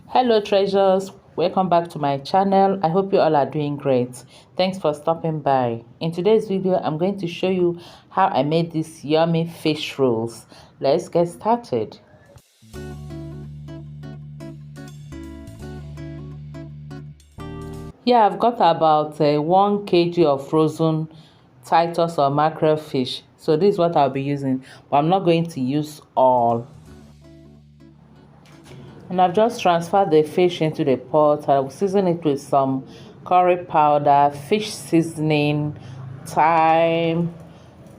Hello treasures, welcome back to my channel. I hope you all are doing great. Thanks for stopping by. In today's video I'm going to show you how I made these yummy fish rolls. Let's get started. Yeah, I've got about 1 kg of frozen Titus or mackerel fish. So this is what I'll be using, but I'm not going to use all. And I've just transferred the fish into the pot. I'll season it with some curry powder, fish seasoning, thyme,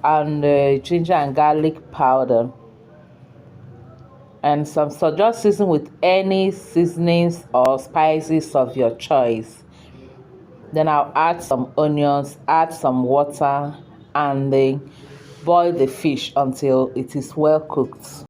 and ginger and garlic powder. And some, so just season with any seasonings or spices of your choice. Then I'll add some onions, add some water, and then boil the fish until it is well cooked.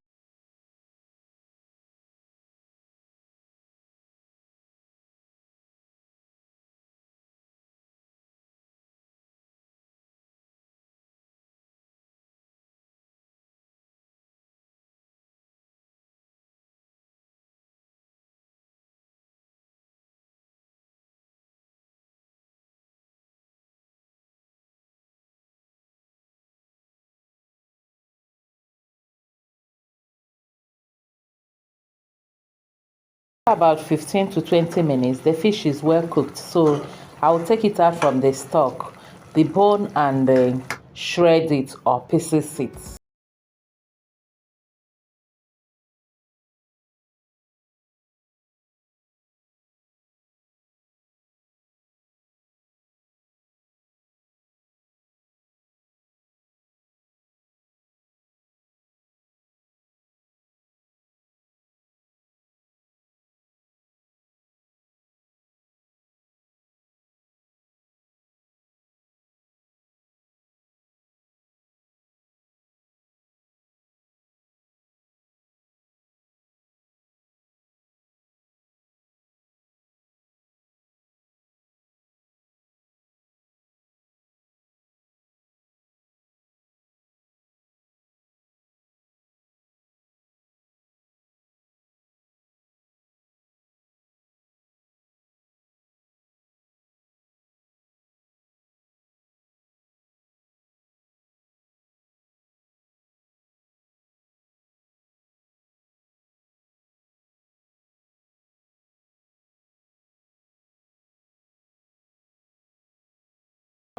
About 15 to 20 minutes, the fish is well cooked, so I will take it out from the stock, the bone, and shred it or pieces it.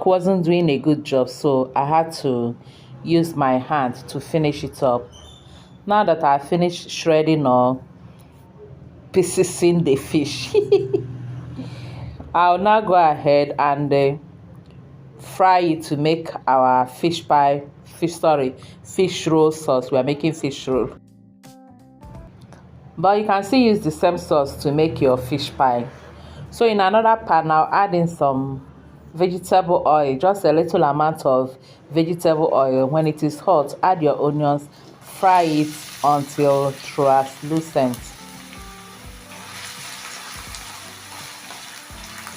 Wasn't doing a good job, so I had to use my hand to finish it up. Now that I finished shredding or piecing the fish, I'll now go ahead and fry it to make our fish roll sauce. We are making fish roll, but you can still use the same sauce to make your fish pie. So in another pan, I'll add in some vegetable oil, just a little amount of vegetable oil. When it is hot, add your onions, fry it until translucent.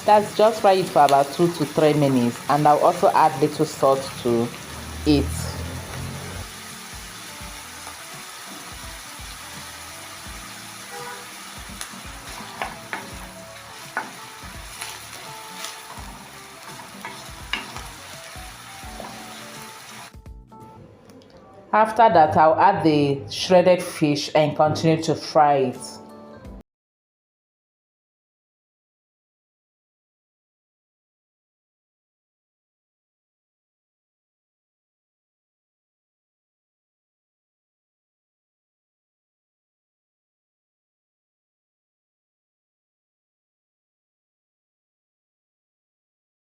That's just fry it for about 2 to 3 minutes, and I'll also add little salt to it. After that, I'll add the shredded fish and continue to fry it.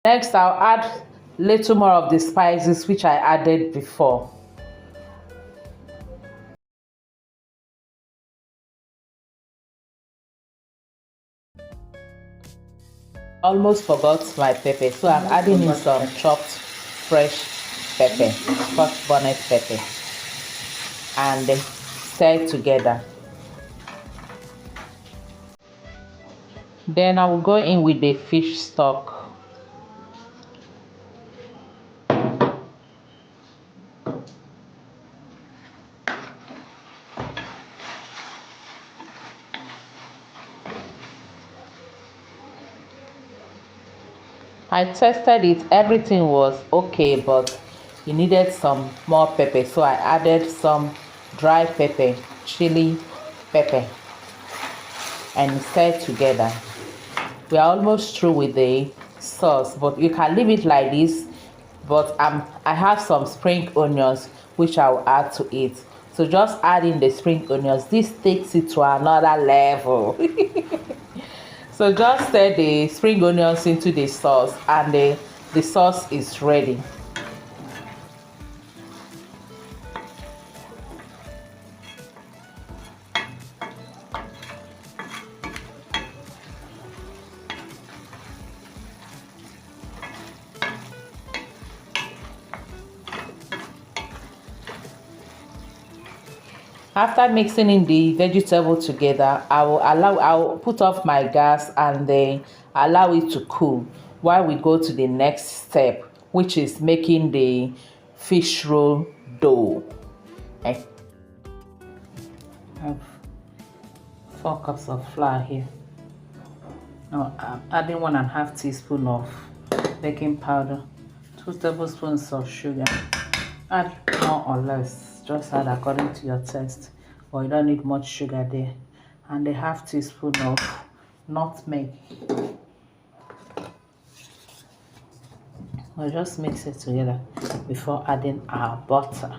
Next, I'll add little more of the spices which I added before. Almost forgot my pepper, so I'm adding in some chopped fresh pepper, scotch bonnet pepper, and stir it together. Then I will go in with the fish stock. I tested it, everything was okay, but it needed some more pepper, so I added some dry pepper, chili pepper, and stir together. We are almost through with the sauce, but you can leave it like this. But I have some spring onions which I will add to it. So just add in the spring onions. This takes it to another level. So just stir the spring onions into the sauce, and the sauce is ready. After mixing in the vegetable together, I'll put off my gas and then allow it to cool while we go to the next step, which is making the fish roll dough. I have 4 cups of flour here. Now I'm adding 1.5 teaspoons of baking powder, 2 tablespoons of sugar. Add more or less, just add according to your taste, but you don't need much sugar there. And a half teaspoon of nutmeg. We'll just mix it together before adding our butter.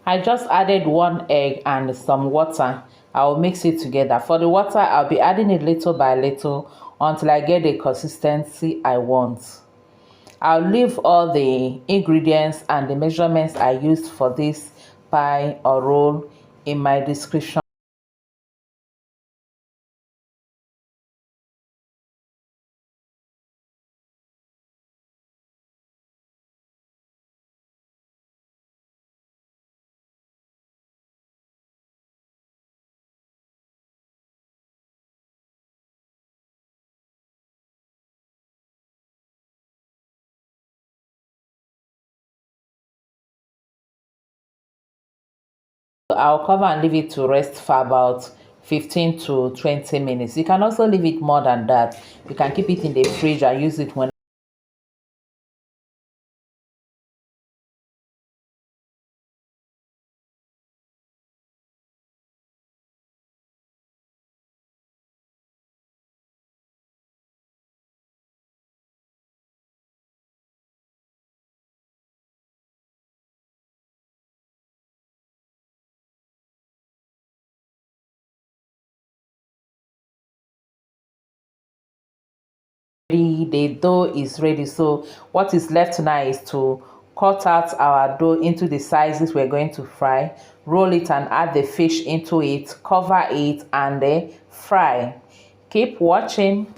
I just added 1 egg and some water. I will mix it together. For the water, I'll be adding it little by little until I get the consistency I want. I'll leave all the ingredients and the measurements I used for this pie or roll in my description. I'll cover and leave it to rest for about 15 to 20 minutes. You can also leave it more than that. You can keep it in the fridge and use it when the dough is ready. So what is left now is to cut out our dough into the sizes we're going to fry, roll it and add the fish into it, cover it, and fry. Keep watching.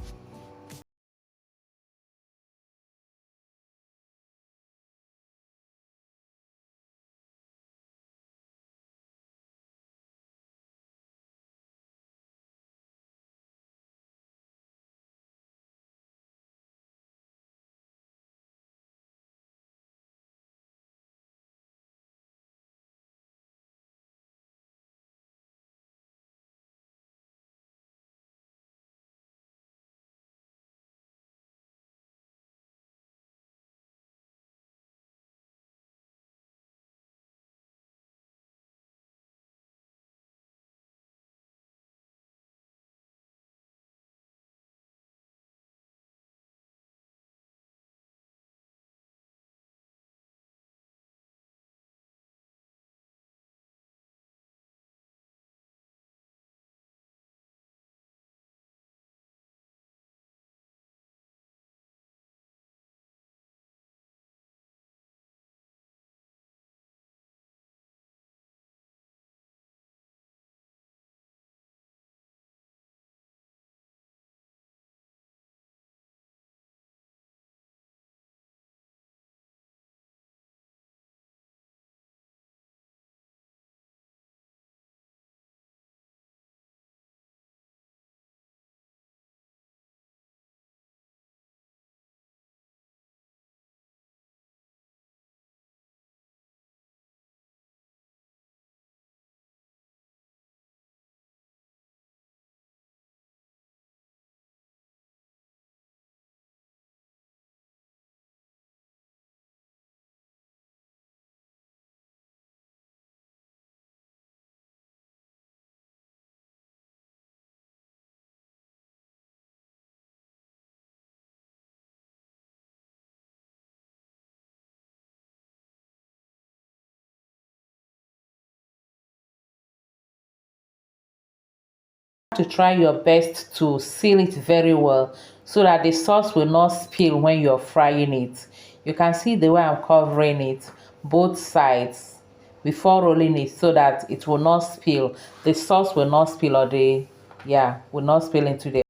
to try your best to seal it very well so that the sauce will not spill when you're frying it. You can see the way I'm covering it, both sides, before rolling it so that it will not spill. The sauce will not spill, or will not spill into the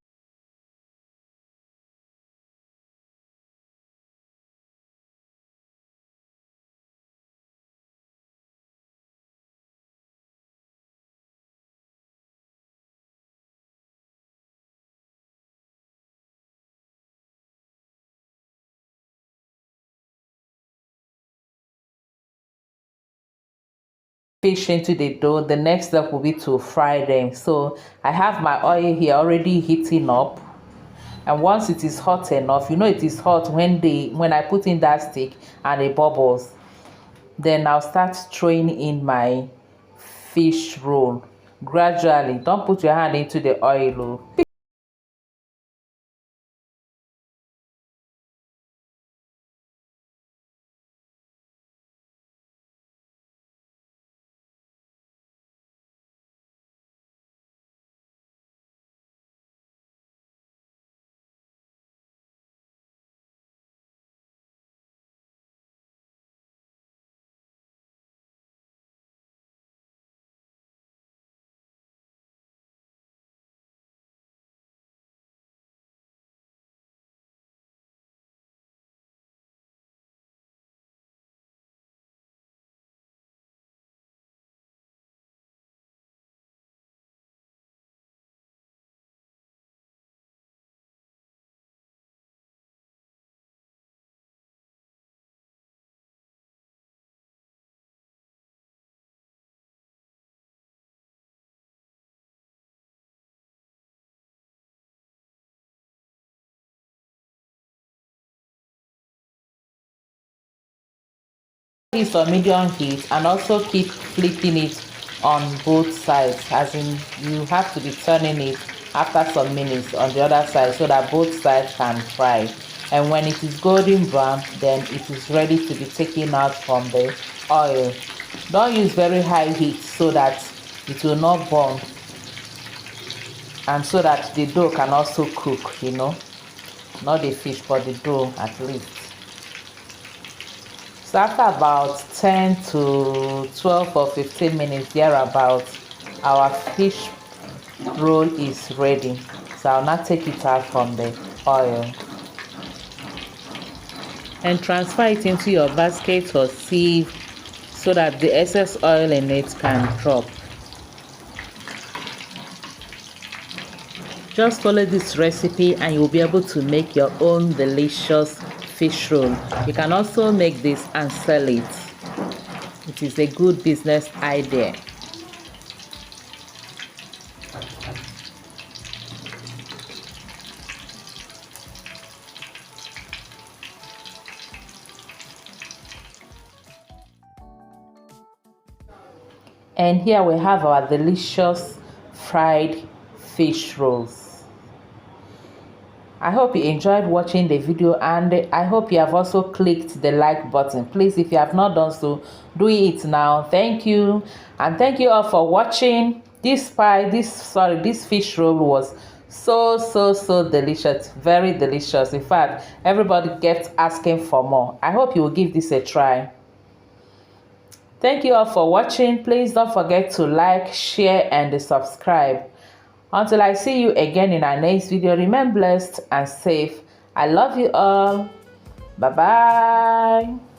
fish into the dough. The next step will be to fry them. So I have my oil here already heating up, and once it is hot enough, you know it is hot when I put in that stick and it bubbles, then I'll start throwing in my fish roll gradually. Don't put your hand into the oil. This on medium heat, and also keep flipping it on both sides, as in you have to be turning it after some minutes on the other side so that both sides can fry. And when it is golden brown, then it is ready to be taken out from the oil. Don't use very high heat so that it will not burn, and so that the dough can also cook, not the fish but the dough at least. So after about 10 to 12 or 15 minutes thereabouts, our fish roll is ready. So I'll now take it out from the oil and transfer it into your basket or sieve so that the excess oil in it can drop. Just follow this recipe and you'll be able to make your own delicious fish roll. You can also make this and sell it. It is a good business idea. And here we have our delicious fried fish rolls. I hope you enjoyed watching the video, and I hope you have also clicked the like button. Please, if you have not done so, do it now. Thank you, and thank you all for watching. This fish roll was so delicious, very delicious. In fact, everybody kept asking for more. I hope you will give this a try. Thank you all for watching. Please don't forget to like, share, and subscribe. Until I see you again in our next video, remain blessed and safe. I love you all. Bye-bye.